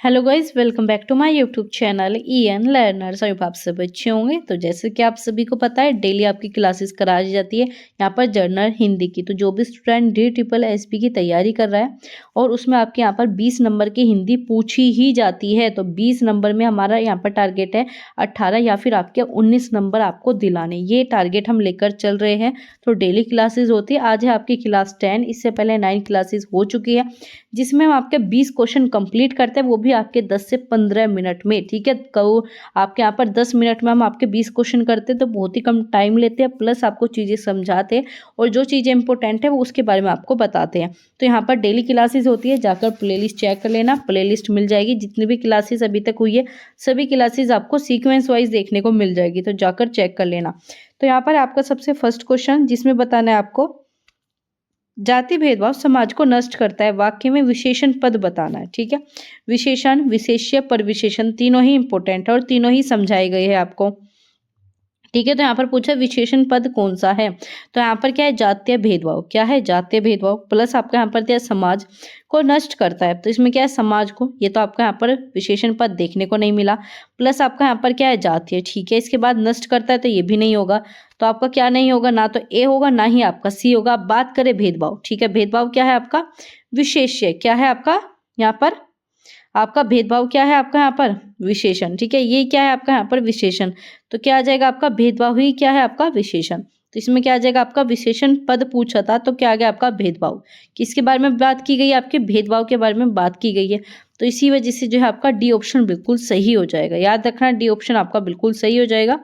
Hello guys, welcome back to my YouTube channel EN learners. I hope आप सब अच्छे होंगे। तो जैसे कि आप सभी को पता है, डेली आपकी क्लासेस कराई जाती है यहाँ पर जर्नल हिंदी की। तो जो भी स्टूडेंट DSSS की तैयारी कर रहा है और उसमें आपके यहाँ पर 20 नंबर की हिंदी पूछी ही जाती है, तो 20 नंबर में हमारा यहाँ पर टारगेट है 18 या फिर आपके 19 नंबर आपको दिलाने। ये टारगेट हम लेकर चल रहे हैं। तो डेली क्लासेज होती है। आज है आपकी क्लास 10, इससे पहले 9 क्लासेज हो चुकी है, जिसमें हम आपके 20 क्वेश्चन कंप्लीट करते हैं, वो भी आपके 10 से 15 मिनट में। ठीक है, कहो आपके यहाँ पर 10 मिनट में हम आपके 20 क्वेश्चन करते हैं, तो बहुत ही कम टाइम लेते हैं, प्लस आपको चीज़ें समझाते हैं और जो चीज़ें इंपॉर्टेंट है वो उसके बारे में आपको बताते हैं। तो यहाँ पर डेली क्लासेस होती है, जाकर प्लेलिस्ट चेक कर लेना, प्लेलिस्ट मिल जाएगी। जितनी भी क्लासेस अभी तक हुई है सभी क्लासेस आपको सीक्वेंस वाइज देखने को मिल जाएगी, तो जाकर चेक कर लेना। तो यहाँ पर आपका सबसे फर्स्ट क्वेश्चन जिसमें बताना है आपको, जाति भेदभाव समाज को नष्ट करता है, वाक्य में विशेषण पद बताना है। ठीक है, विशेषण, विशेष्य, परविशेषण तीनों ही इंपॉर्टेंट है और तीनों ही समझाए गए हैं आपको। ठीक है, तो यहाँ पर पूछा विशेषण पद कौन सा है, तो यहाँ पर क्या है, जातीय भेदभाव। क्या है, जातीय भेदभाव। प्लस आपका यहाँ पर दिया समाज को नष्ट करता है, तो इसमें क्या है, समाज को। ये तो आपका यहाँ पर विशेषण पद देखने को नहीं मिला। प्लस आपका यहाँ पर क्या है, जातीय। ठीक है, इसके बाद नष्ट करता है, तो ये भी नहीं होगा। तो आपका क्या नहीं होगा, ना तो ए होगा ना ही आपका सी होगा। अब बात करें भेदभाव। ठीक है, भेदभाव क्या है आपका, विशेष्य। क्या है आपका यहाँ पर, आपका भेदभाव क्या है आपका यहाँ पर, विशेषण। ठीक है, ये क्या है आपका यहाँ पर विशेषण, तो क्या आ जाएगा आपका भेदभाव ही क्या है आपका विशेषण। तो इसमें क्या आ जाएगा आपका विशेषण पद पूछा था, तो क्या आ गया आपका भेदभाव। किसके बारे में बात की गई है, आपके भेदभाव के बारे में बात की गई है। तो इसी वजह से जो है आपका डी ऑप्शन बिल्कुल सही हो जाएगा। याद रखना, डी ऑप्शन आपका बिल्कुल सही हो जाएगा।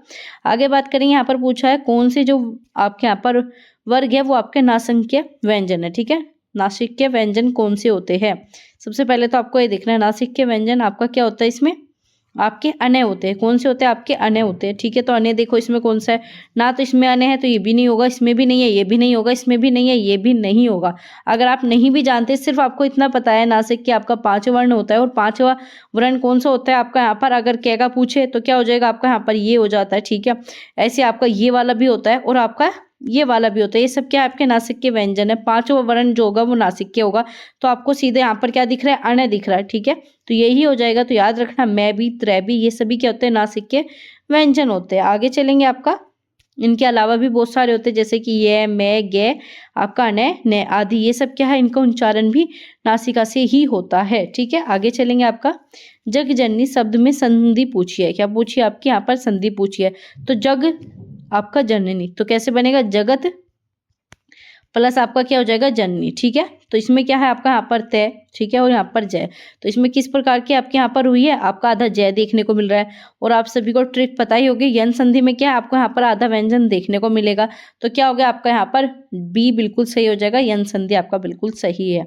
आगे बात करेंगे, यहाँ पर पूछा है कौन से जो आपके यहाँ पर वर्ग है वो आपके नासंख्य व्यंजन है। ठीक है, नासिक्य व्यंजन कौन से होते हैं। सबसे पहले तो आपको ये देखना है, नासिक्य व्यंजन आपका क्या होता है, इसमें आपके अने होते हैं। कौन से होते हैं, आपके अने होते हैं। ठीक है, तो अने देखो इसमें कौन सा है, ना तो इसमें अने है तो ये भी नहीं होगा, इसमें भी नहीं है, ये भी नहीं होगा, इसमें भी नहीं है, ये भी नहीं होगा। अगर आप नहीं भी जानते, सिर्फ आपको इतना पता है नासिक्य आपका 5 वर्ण होता है, और 5वां वर्ण कौन सा होता है आपका यहाँ पर, अगर क्या का पूछे तो क्या हो जाएगा आपका यहाँ पर ये हो जाता है। ठीक है, ऐसे आपका ये वाला भी होता है और आपका ये वाला भी होता है। ये सब क्या है आपके नासिक्य व्यंजन है। 5वां वर्ण जो होगा वो नासिक्य होगा। तो आपको सीधे यहाँ पर क्या दिख रहा है, अने दिख रहा है। ठीक है, तो यही हो जाएगा। तो याद रखना, मैं भी, त्रै भी, ये सभी क्या होते हैं, नासिक्य व्यंजन होते हैं। आगे चलेंगे, आपका इनके अलावा भी बहुत सारे होते हैं, जैसे कि ये, मैं, गे, आपका अने, ने आदि, ये सब क्या है, इनका उच्चारण भी नासिका से ही होता है। ठीक है, आगे चलेंगे, आपका जगजननी शब्द में संधि पूछी है। क्या पूछी है आपकी यहाँ पर, संधि पूछी है। तो जग आपका जननी, तो कैसे बनेगा, जगत प्लस आपका क्या हो जाएगा, जननी। ठीक है, तो इसमें क्या है आपका यहाँ पर तय। ठीक है, और यहाँ पर जय। तो इसमें किस प्रकार की आपके यहाँ पर हुई है, आपका आधा जय देखने को मिल रहा है। और आप सभी को ट्रिक पता ही होगी, यन संधि में क्या है, आपको यहाँ पर आधा व्यंजन देखने को मिलेगा। तो क्या हो गया आपका यहाँ पर बी बिल्कुल सही हो जाएगा, यन संधि आपका बिल्कुल सही है।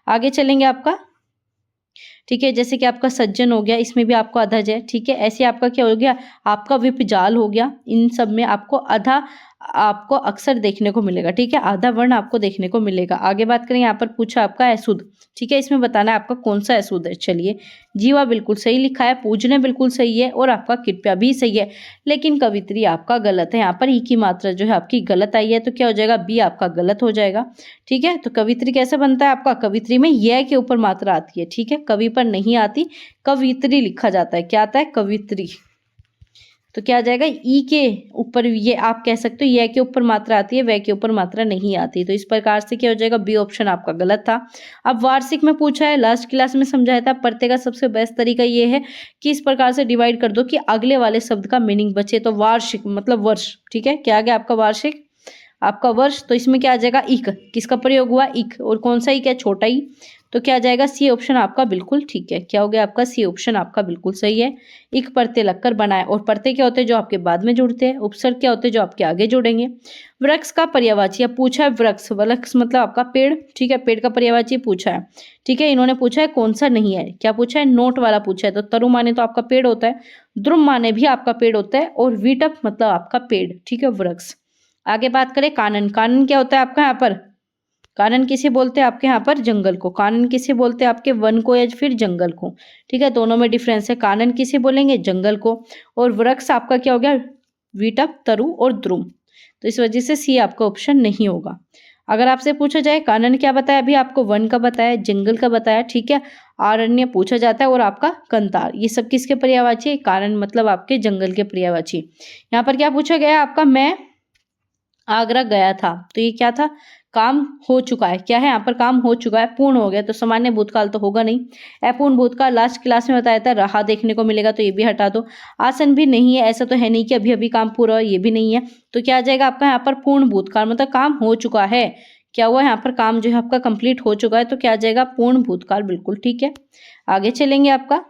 आगे चलेंगे, आपका ठीक है, जैसे कि आपका सज्जन हो गया, इसमें भी आपको आधा जय। ठीक है, ऐसे आपका क्या हो गया, आपका विपजाल हो गया। इन सब में आपको आधा आपको अक्सर देखने को मिलेगा। ठीक है, आधा वर्ण आपको देखने को मिलेगा। आगे बात करें, यहाँ पर पूछा आपका अशुद्ध। ठीक है, इसमें बताना है आपका कौन सा अशुद्ध है। चलिए, जीवा बिल्कुल सही लिखा है, पूजने बिल्कुल सही है, और आपका कृपया भी सही है, लेकिन कवित्री आपका गलत है। यहाँ पर ई की मात्रा जो है आपकी गलत आई है, तो क्या हो जाएगा, बी आपका गलत हो जाएगा। ठीक है, तो कवित्री कैसे बनता है आपका, कवित्री में यह के ऊपर मात्रा आती है। ठीक है, कवि पर नहीं आती, कवित्री लिखा जाता है। क्या आता है, कवित्री। तो क्या आ जाएगा, ई के ऊपर, ये आप कह सकते हो यह के ऊपर मात्रा आती है, वह के ऊपर मात्रा नहीं आती। तो इस प्रकार से क्या हो जाएगा, बी ऑप्शन आपका गलत था। अब वार्षिक में पूछा है, लास्ट क्लास में समझाया था, पढ़ने का सबसे बेस्ट तरीका ये है कि इस प्रकार से डिवाइड कर दो कि अगले वाले शब्द का मीनिंग बचे। तो वार्षिक मतलब वर्ष। ठीक है, क्या आ गया आपका वार्षिक, आपका वर्ष। तो इसमें क्या आ जाएगा, इक, किसका प्रयोग हुआ, इक, और कौन सा इक है, छोटा ई। तो क्या आ जाएगा, सी ऑप्शन आपका बिल्कुल ठीक है। क्या हो गया आपका, सी ऑप्शन आपका बिल्कुल सही है। इक परते लगकर बनाए, और परते क्या होते हैं, जो आपके बाद में जुड़ते हैं। उपसर्ग क्या होते हैं, जो आपके आगे जुड़ेंगे। वृक्ष का पर्यायवाची पूछा है, वृक्ष, वृक्ष मतलब आपका पेड़। ठीक है, पेड़ का पर्यायवाची पूछा है। ठीक है, इन्होंने पूछा है कौन सा नहीं है, क्या पूछा है, नोट वाला पूछा है। तो तरु माने तो आपका पेड़ होता है, द्रुम माने भी आपका पेड़ होता है, और वीटप मतलब आपका पेड़। ठीक है, वृक्ष। आगे बात करें, कानन, कानन क्या होता है आपका यहाँ पर, कानन किसे बोलते हैं आपके यहाँ पर, जंगल को। कानन किसे बोलते हैं आपके, वन को या फिर जंगल को। ठीक है, दोनों में डिफरेंस है, कानन किसे बोलेंगे, जंगल को, और वृक्ष आपका क्या हो गया, वीटप, तरु और द्रुम। तो इस वजह से सी आपका ऑप्शन नहीं होगा। अगर आपसे पूछा जाए कानन क्या बताया, अभी आपको वन का बताया, जंगल का बताया, ठीक है। आरण्य पूछा जाता है और आपका कंतार, ये सब किसके पर्यायवाची है? कानन मतलब आपके जंगल के पर्यायवाची। यहाँ पर क्या पूछा गया आपका, मैं आगरा गया था, तो ये क्या था? काम हो चुका है। क्या है यहाँ पर? काम हो चुका है, पूर्ण हो गया, तो सामान्य भूतकाल तो होगा नहीं। अपूर्ण भूतकाल लास्ट क्लास में बताया था, रहा देखने को मिलेगा, तो ये भी हटा दो। आसन भी नहीं है, ऐसा तो है नहीं कि अभी अभी काम पूरा हो, ये भी नहीं है। तो क्या आ जाएगा आपका यहाँ पर? पूर्ण भूतकाल, मतलब काम हो चुका है। क्या हुआ यहाँ पर? काम जो है आपका कंप्लीट हो चुका है, तो क्या आ जाएगा? पूर्ण भूतकाल, बिल्कुल ठीक है। आगे चलेंगे आपका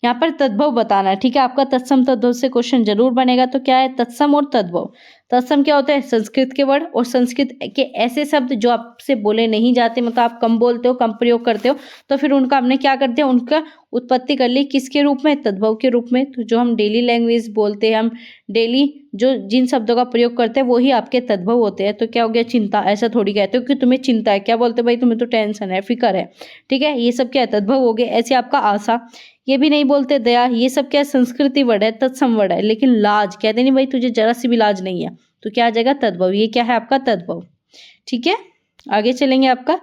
यहाँ पर तद्भव बताना है, ठीक है। आपका तत्सम तद्भव से क्वेश्चन जरूर बनेगा। तो क्या है तत्सम और तद्भव? तत्सम क्या होता है? संस्कृत के वर्ड और संस्कृत के ऐसे शब्द जो आपसे बोले नहीं जाते, मतलब आप कम बोलते हो, कम प्रयोग करते हो, तो फिर उनका हमने क्या कर दिया? उनका उत्पत्ति कर ली किसके रूप में? तद्भव के रूप में। तो जो हम डेली लैंग्वेज बोलते हैं, हम डेली जो जिन शब्दों का प्रयोग करते हैं, वही आपके तद्भव होते हैं। तो क्या हो गया? चिंता, ऐसा थोड़ी कहते हो कि तुम्हें चिंता है, क्या बोलते हो भाई? तुम्हें तो टेंशन है, फिक्र है, ठीक है। ये सब क्या है? तद्भव हो गए। ऐसे आपका आशा, ये भी नहीं बोलते। दया, ये सब क्या है? संस्कृति वर्ड है, तत्सम वर्ड है। लेकिन लाज, कहते नहीं भाई तुझे जरा सी भी लाज नहीं है, तो क्या आ जाएगा? तद्भव। ये क्या है आपका? तद्भव, ठीक है। आगे चलेंगे आपका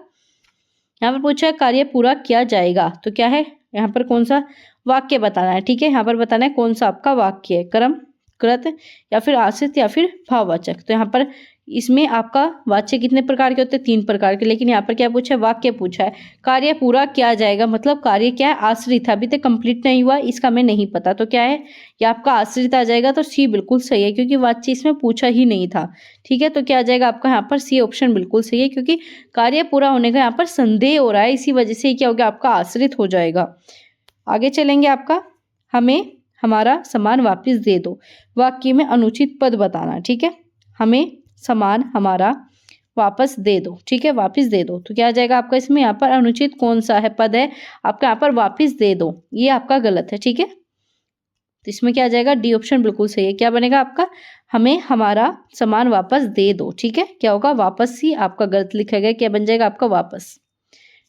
यहाँ पर पूछा है कार्य पूरा किया जाएगा, तो क्या है यहाँ पर? कौन सा वाक्य बताना है, ठीक है। यहाँ पर बताना है कौन सा आपका वाक्य है, कर्म, कृत या फिर आश्रित या फिर भाववाचक। तो यहाँ पर इसमें आपका वाच्य कितने प्रकार के होते हैं? 3 प्रकार के। लेकिन यहाँ पर क्या पूछा है? वाक्य पूछा है। कार्य पूरा किया जाएगा, मतलब कार्य क्या है? आश्रित है, अभी तक कंप्लीट नहीं हुआ, इसका हमें नहीं पता, तो क्या है? ये आपका आश्रित आ जाएगा। तो सी बिल्कुल सही है, क्योंकि वाच्य इसमें पूछा ही नहीं था, ठीक है। तो क्या आ जाएगा आपका यहाँ पर? सी ऑप्शन बिल्कुल सही है, क्योंकि कार्य पूरा होने का यहाँ पर संदेह हो रहा है, इसी वजह से क्या हो गया? आपका आश्रित हो जाएगा। आगे चलेंगे आपका हमें हमारा सामान वापस दे दो, वाक्य में अनुचित पद बताना, ठीक है। हमें सामान हमारा वापस दे दो, ठीक है, वापस दे दो। तो क्या आ जाएगा आपका इसमें? यहाँ पर अनुचित कौन सा है पद है आपका? यहाँ पर वापस दे दो, ये आपका गलत है, ठीक है। तो इसमें क्या आ जाएगा? डी ऑप्शन बिल्कुल सही है। क्या बनेगा आपका? हमें हमारा सामान वापस दे दो, ठीक है। क्या होगा? वापस ही आपका गलत लिखा गया, क्या बन जाएगा आपका? वापस,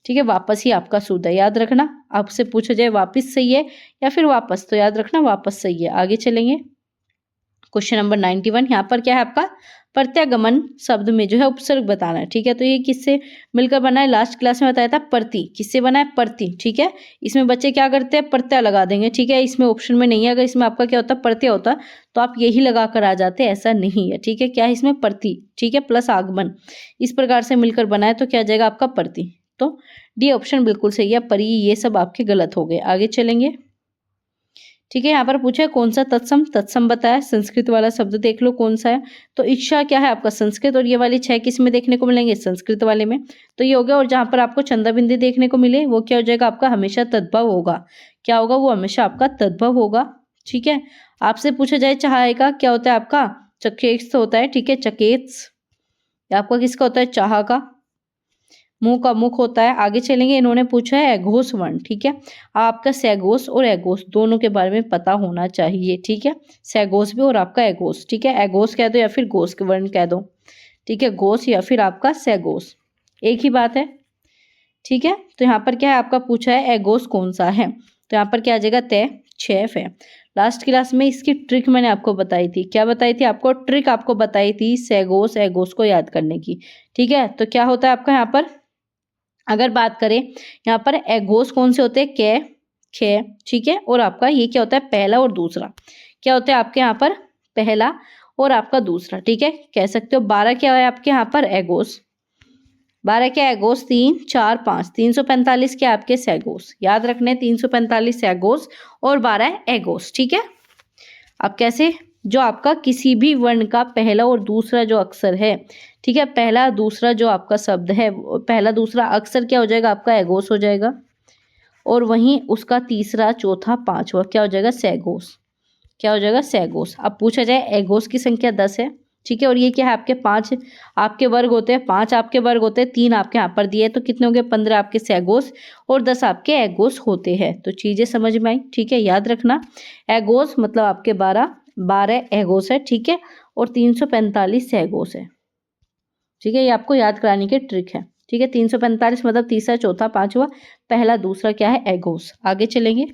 ठीक है। वापस ही आपका शुद्ध है, याद रखना। आपसे पूछा जाए वापस सही है या फिर वापस, तो याद रखना वापस सही है। आगे चलेंगे क्वेश्चन नंबर 91। यहाँ पर क्या है आपका? प्रत्यागमन शब्द में जो है उपसर्ग बताना है, ठीक है। तो ये किससे मिलकर बना है? लास्ट क्लास में बताया था, प्रति। किससे बना है? प्रति, ठीक है। इसमें बच्चे क्या करते हैं? प्रत्यय लगा देंगे, ठीक है। इसमें ऑप्शन में नहीं है, अगर इसमें आपका क्या होता? प्रत्यय होता तो आप यही लगा कर आ जाते, ऐसा नहीं है, ठीक है। क्या है इसमें? प्रति, ठीक है, प्लस आगमन, इस प्रकार से मिलकर बना है, तो क्या आ जाएगा आपका? प्रति। तो डी ऑप्शन बिल्कुल सही है। परी, ये सब आपके गलत हो गए। आगे चलेंगे, ठीक है। यहाँ पर पूछा है कौन सा तत्सम? तत्सम बताया, संस्कृत वाला शब्द देख लो कौन सा है। तो इच्छा क्या है आपका? संस्कृत। और ये वाली 6 किस में देखने को मिलेंगे? संस्कृत वाले में, तो ये हो गया। और जहाँ पर आपको चंदा बिंदी देखने को मिले, वो क्या हो जाएगा आपका? हमेशा तद्भव होगा। क्या होगा? वो हमेशा आपका तद्भव होगा, ठीक है। आपसे पूछा जाए चाह का क्या होता है आपका? चकेत्स होता है, ठीक है, चकेत्स। आपका किसका होता है? चाह का। मुंह का मुख होता है। आगे चलेंगे, इन्होंने पूछा है एघोष वर्ण, ठीक है। आपका सैगोस और एगोस दोनों के बारे में पता होना चाहिए, ठीक है। सैगोस भी और आपका एगोस, ठीक है। एगोस कह दो या फिर गोस के वर्ण कह दो, ठीक है। गोस या फिर आपका सैगोस, एक ही बात है, ठीक है। तो यहाँ पर क्या है आपका? पूछा है एगोस कौन सा है, तो यहाँ पर क्या आ जाएगा? तय छेफ है। लास्ट क्लास में इसकी ट्रिक मैंने आपको बताई थी। क्या बताई थी आपको? ट्रिक आपको बताई थी सैगोस एगोस को याद करने की, ठीक है। तो क्या होता है आपका यहाँ पर? अगर बात करें यहाँ पर एगोस कौन से होते हैं? कै, खे, ठीक है। और आपका ये क्या होता है? पहला और दूसरा। क्या होता है आपके यहाँ पर? पहला और आपका दूसरा, ठीक है, कह सकते हो। 12 क्या है आपके यहाँ पर? एगोस। 12 क्या? एगोस। 3 4 5 345 क्या आपके? सैगोस। याद रखने 345 सैगोस और 12 एगोस, ठीक है। अब कैसे? जो आपका किसी भी वर्ण का पहला और दूसरा जो अक्षर है, ठीक है, पहला दूसरा जो आपका शब्द है, पहला दूसरा अक्षर क्या हो जाएगा आपका? एगोस हो जाएगा। और वहीं उसका तीसरा चौथा पांचवा क्या हो जाएगा? सैगोस। क्या हो जाएगा? सैगोस। अब पूछा जाए एगोस की संख्या 10 है, ठीक है। और ये क्या है आपके? 5 आपके वर्ग होते हैं, 5 आपके वर्ग होते हैं, 3 आपके यहाँ पर दिए, तो कितने हो गए? 15 आपके सैगोस और 10 आपके एगोस होते हैं। तो चीजें समझ में आई, ठीक है। याद रखना एगोस मतलब आपके 12 एगोस है, ठीक है। और 345 सैगोस है, ठीक है। ये आपको याद कराने की ट्रिक है, ठीक है। 345 मतलब तीसरा चौथा पांचवा, पहला दूसरा क्या है? एगोस। आगे चलेंगे,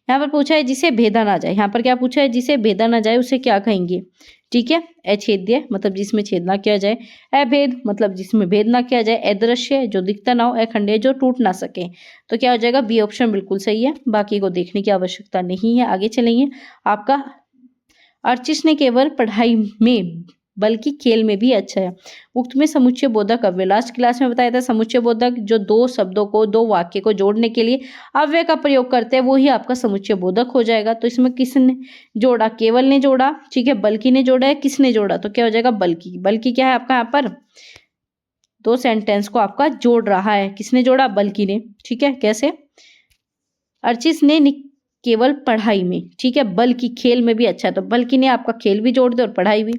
यहाँ पर पूछा है जिसे भेदा ना जाए, यहाँ पर क्या पूछा है, जिसे भेदा ना जाए उसे क्या कहेंगे, ठीक है। अछेद्य मतलब जिसमें छेद ना किया जाए, अभेद मतलब जिसमें भेद ना किया जाए, अदृश्य जो दिखता ना हो, अखंडीय जो टूट ना सके। तो क्या हो जाएगा, बी ऑप्शन बिल्कुल सही है, बाकी को देखने की आवश्यकता नहीं है। आगे चलेंगे। आपका अर्चिस ने केवल पढ़ाई में बल्कि खेल में भी अच्छा है। उक्त में समुच्चय बोधक अव्यय, लास्ट क्लास में बताया था समुच्चय बोधक जो दो शब्दों को, दो वाक्य को जोड़ने के लिए अव्यय का प्रयोग करते हैं, वो ही आपका समुच्चय बोधक हो जाएगा। तो इसमें किसने जोड़ा, केवल ने जोड़ा, ठीक है, बल्कि ने जोड़ा है, किसने जोड़ा, तो क्या हो जाएगा, बल्कि। बल्कि क्या है आपका यहाँ पर, दो सेंटेंस को आपका जोड़ रहा है, किसने जोड़ा, बल्कि ने, ठीक है। कैसे, अर्चिस ने केवल पढ़ाई में, ठीक है, बल्कि खेल में भी अच्छा है, तो बल्कि ने आपका खेल भी जोड़ दे और पढ़ाई भी।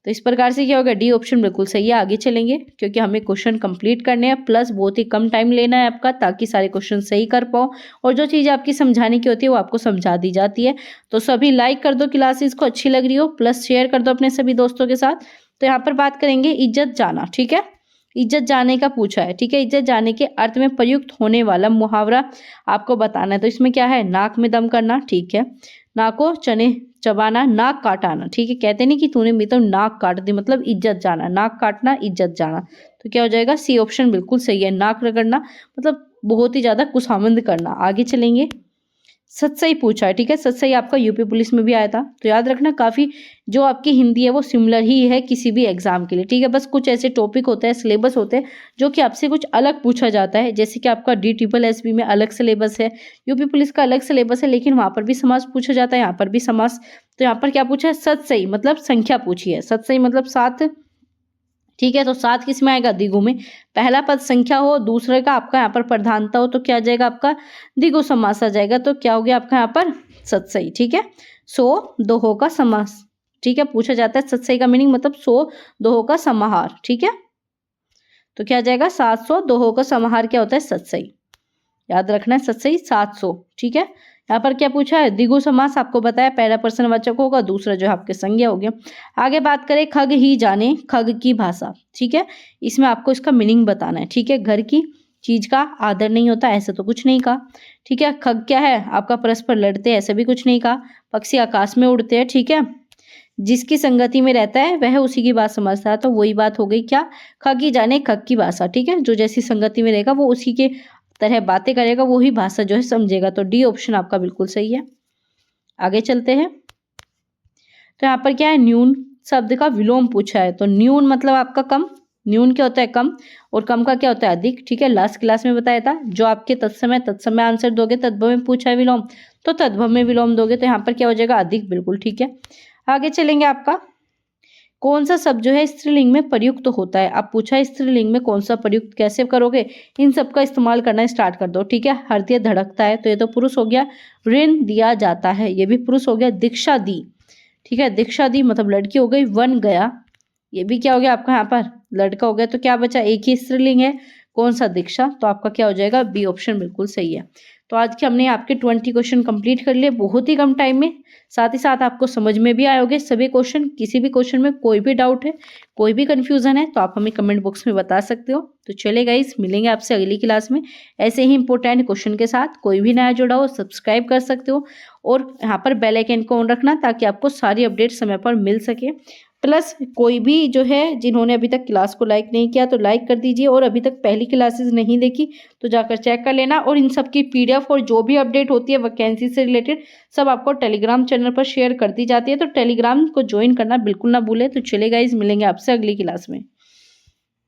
तो इस प्रकार से क्या होगा, डी ऑप्शन बिल्कुल सही है। आगे चलेंगे, क्योंकि हमें क्वेश्चन कंप्लीट करने हैं, प्लस बहुत ही कम टाइम लेना है आपका, ताकि सारे क्वेश्चन सही कर पाओ, और जो चीज़ आपकी समझाने की होती है वो आपको समझा दी जाती है। तो सभी लाइक कर दो, क्लासेस को अच्छी लग रही हो, प्लस शेयर कर दो अपने सभी दोस्तों के साथ। तो यहाँ पर बात करेंगे इज्जत जाना, ठीक है, इज्जत जाने का पूछा है, ठीक है। इज्जत जाने के अर्थ में प्रयुक्त होने वाला मुहावरा आपको बताना है। तो इसमें क्या है, नाक में दम करना, ठीक है, नाको चने चबाना, नाक काटाना, ठीक है। कहते नहीं कि तूने मेरी तो नाक काट दी, मतलब इज्जत जाना, नाक काटना, इज्जत जाना। तो क्या हो जाएगा, सी ऑप्शन बिल्कुल सही है। नाक रगड़ना मतलब बहुत ही ज्यादा कुशामंद करना। आगे चलेंगे। सत्सई पूछा है, ठीक है, सत्सई आपका यूपी पुलिस में भी आया था। तो याद रखना, काफी जो आपकी हिंदी है वो सिमिलर ही है किसी भी एग्जाम के लिए, ठीक है। बस कुछ ऐसे टॉपिक होते हैं, सिलेबस होते हैं जो कि आपसे कुछ अलग पूछा जाता है, जैसे कि आपका DSSB में अलग सिलेबस है, यूपी पुलिस का अलग सिलेबस है, लेकिन वहां पर भी समास पूछा जाता है, यहाँ पर भी समास। तो यहाँ पर क्या पूछा है, सत्सई मतलब संख्या पूछी है, सत्सई मतलब 7, ठीक है। तो 7 किस में आएगा, द्विगु में। पहला पद संख्या हो, दूसरे का आपका यहाँ पर प्रधानता हो, तो क्या आ जाएगा आपका, द्विगु समास आ जाएगा। तो क्या हो गया आपका यहाँ पर, सत्सई, ठीक है। 100 दोहों का समास, ठीक है, पूछा जाता है सत्सई का मीनिंग, मतलब 100 दोहों का समाहार, ठीक है। तो क्या आ जाएगा, 700 दोहों का समाहार क्या होता है, सत्सई। याद रखना है, सत्सई 700, ठीक है। यहाँ पर क्या पूछा है, द्विगु समास आपको बताया, पहला पर्सनवाचक होगा, दूसरा जो है आपके संज्ञा हो गया। आगे बात करें, खग ही जाने खग की भाषा, ठीक है। इसमें आपको इसका मीनिंग बताना है, ठीक है। घर की चीज का आदर नहीं होता, ऐसा तो कुछ नहीं कहा, ठीक है। खग क्या है आपका, परस्पर लड़ते हैं, ऐसा भी कुछ नहीं कहा। पक्षी आकाश में उड़ते हैं, ठीक है। जिसकी संगति में रहता है वह उसी की बात समझता है, तो वही बात हो गई क्या, खग ही जाने खग की भाषा, ठीक है। जो जैसी संगति में रहेगा वो उसी के तरह बातें करेगा, वही भाषा जो है समझेगा। तो डी ऑप्शन आपका बिल्कुल सही है। आगे चलते हैं। तो यहाँ पर क्या है, न्यून शब्द का विलोम पूछा है। तो न्यून मतलब आपका कम, न्यून क्या होता है, कम, और कम का क्या होता है, अधिक, ठीक है। लास्ट क्लास में बताया था, जो आपके तत्समय आंसर दोगे, तद्भव में पूछा है विलोम, तो तद्भव में विलोम दोगे, तो यहाँ पर क्या हो जाएगा, अधिक, बिल्कुल ठीक है। आगे चलेंगे। आपका कौन सा शब्द जो है स्त्रीलिंग में प्रयुक्त होता है, अब पूछा है स्त्रीलिंग में कौन सा प्रयुक्त कैसे करोगे, इन सब का इस्तेमाल करना स्टार्ट कर दो, ठीक है। हृदय धड़कता है, तो ये तो पुरुष हो गया। ऋण दिया जाता है, ये भी पुरुष हो गया। दीक्षा दी, ठीक है, दीक्षा दी मतलब लड़की हो गई। वन गया, ये भी क्या हो गया आपका यहाँ पर, लड़का हो गया। तो क्या बचा, एक ही स्त्रीलिंग है, कौन सा, दीक्षा। तो आपका क्या हो जाएगा, बी ऑप्शन बिल्कुल सही है। तो आज के हमने आपके 20 क्वेश्चन कंप्लीट कर लिए, बहुत ही कम टाइम में, साथ ही साथ आपको समझ में भी आए होंगे सभी क्वेश्चन। किसी भी क्वेश्चन में कोई भी डाउट है, कोई भी कंफ्यूजन है, तो आप हमें कमेंट बॉक्स में बता सकते हो। तो चलिए गाइस, मिलेंगे आपसे अगली क्लास में ऐसे ही इंपॉर्टेंट क्वेश्चन के साथ। कोई भी नया जुड़ा हो सब्सक्राइब कर सकते हो, और यहाँ पर बेल आइकन को ऑन रखना, ताकि आपको सारी अपडेट समय पर मिल सके। प्लस कोई भी जो है जिन्होंने अभी तक क्लास को लाइक नहीं किया तो लाइक कर दीजिए, और अभी तक पहली क्लासेस नहीं देखी तो जाकर चेक कर लेना। और इन सब की PDF और जो भी अपडेट होती है वैकेंसी से रिलेटेड, सब आपको टेलीग्राम चैनल पर शेयर कर दी जाती है। तो टेलीग्राम को ज्वाइन करना बिल्कुल ना भूले। तो चले गाइस, मिलेंगे आपसे अगली क्लास में।